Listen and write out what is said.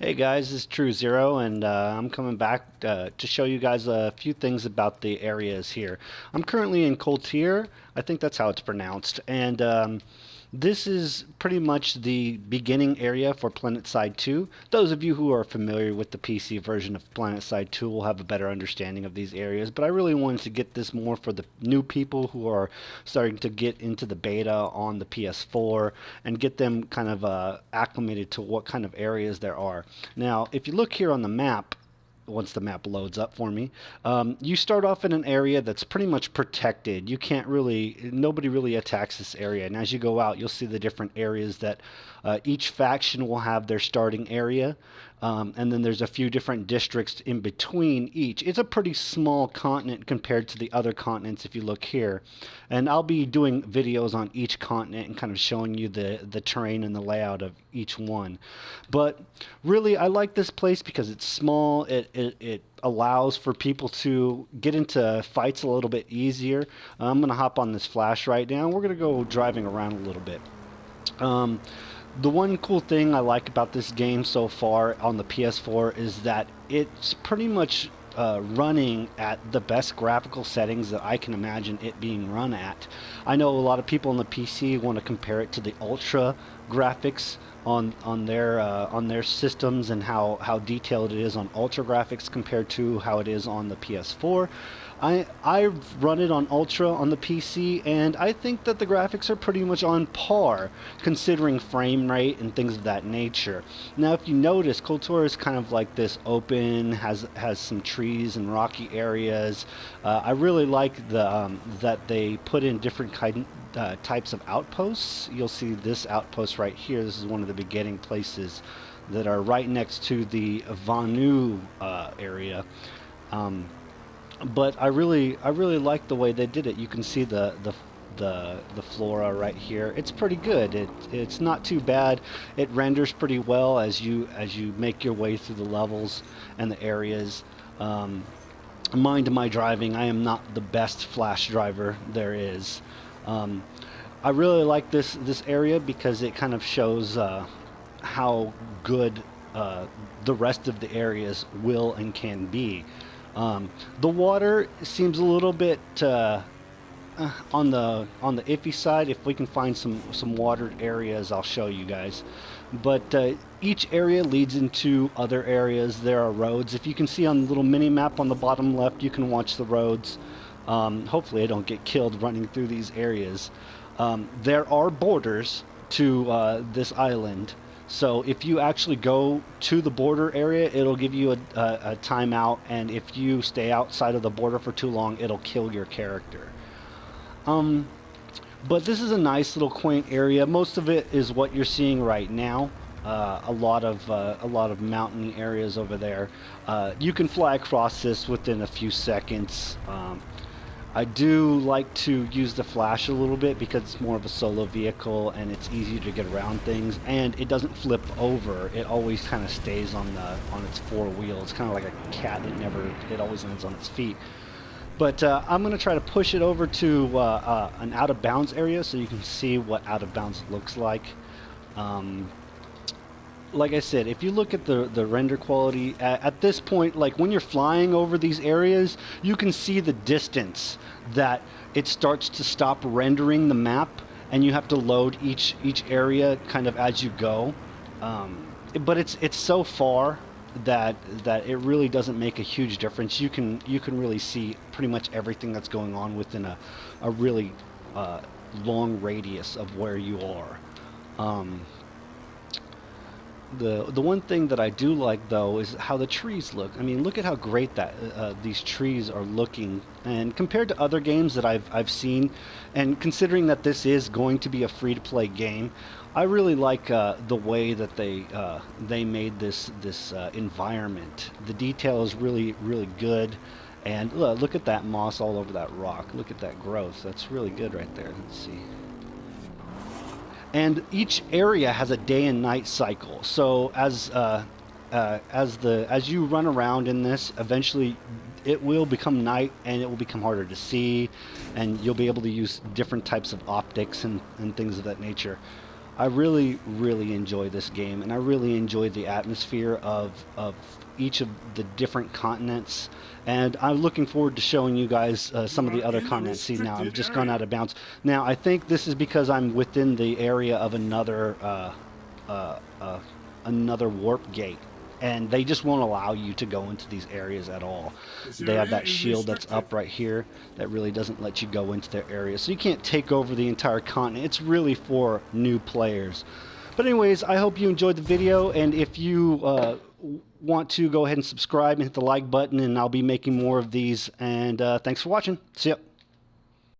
Hey guys, this is True Zero, and I'm coming back to show you guys a few things about the areas here. I'm currently in Koltyr, I think that's how it's pronounced, and this is pretty much the beginning area for PlanetSide 2. Those of you who are familiar with the PC version of PlanetSide 2 will have a better understanding of these areas, but I really wanted to get this more for the new people who are starting to get into the beta on the PS4 and get them kind of acclimated to what kind of areas there are. Now, if you look here on the map, once the map loads up for me, you start off in an area that's pretty much protected. You can't really, nobody really attacks this area. And as you go out, you'll see the different areas that each faction will have their starting area. And then there's a few different districts in between each. It's a pretty small continent compared to the other continents if you look here. And I'll be doing videos on each continent and kind of showing you the terrain and the layout of each one. But really, I like this place because it's small. It allows for people to get into fights a little bit easier. I'm going to hop on this flash right now. We're going to go driving around a little bit. Um, the one cool thing I like about this game so far on the PS4 is that it's pretty much running at the best graphical settings that I can imagine it being run at. I know a lot of people on the PC want to compare it to the Ultra graphics on their systems and how detailed it is on Ultra graphics compared to how it is on the PS4. I've run it on Ultra on the PC, and I think that the graphics are pretty much on par, considering frame rate and things of that nature. Now, if you notice, Koltyr is kind of like this open, has some trees and rocky areas. I really like that they put in different types of outposts. You'll see this outpost right here. This is one of the beginning places that are right next to the Vanu area. Um, but I really like the way they did it. You can see the flora right here. It's pretty good. It's not too bad. It renders pretty well as you make your way through the levels and the areas. Mind my driving. I am not the best Flash driver there is. Um, I really like this area because it kind of shows how good the rest of the areas will and can be. The water seems a little bit on the iffy side. If we can find some watered areas, I'll show you guys. But each area leads into other areas. There are roads. If you can see on the little mini map on the bottom left, you can watch the roads. Hopefully, I don't get killed running through these areas. There are borders to this island. So if you actually go to the border area, it'll give you a timeout, and if you stay outside of the border for too long, it'll kill your character. Um, but this is a nice little quaint area. Most of it is what you're seeing right now. A lot of mountainy areas over there. You can fly across this within a few seconds. I do like to use the flash a little bit because it's more of a solo vehicle and it's easier to get around things, and it doesn't flip over. It always kind of stays on its four wheels, kind of like a cat. It always lands on its feet. But I'm going to try to push it over to an out of bounds area so you can see what out of bounds looks like. Um, like I said, if you look at the render quality at this point, like when you're flying over these areas, you can see the distance that it starts to stop rendering the map, and you have to load each area kind of as you go. But it's so far that it really doesn't make a huge difference. You can really see pretty much everything that's going on within a really long radius of where you are. Um, the one thing that I do like though is how the trees look. I mean, look at how great that these trees are looking, and compared to other games that I've seen, and considering that this is going to be a free-to-play game, I really like the way that they made this environment. The detail is really good, and look at that moss all over that rock. Look at that growth. That's really good right there. Let's see. And each area has a day and night cycle. So as you run around in this, eventually it will become night and it will become harder to see, and you'll be able to use different types of optics and things of that nature. I really enjoy this game, and I really enjoy the atmosphere of each of the different continents. And I'm looking forward to showing you guys some of the other continents. See, now I'm just gone out of bounds. Now, I think this is because I'm within the area of uh, uh, another warp gate, and they just won't allow you to go into these areas at all. They have that shield that's up right here that really doesn't let you go into their area, so you can't take over the entire continent. It's really for new players. But anyways, I hope you enjoyed the video, and if you want to, go ahead and subscribe and hit the like button, and I'll be making more of these. And thanks for watching. See ya.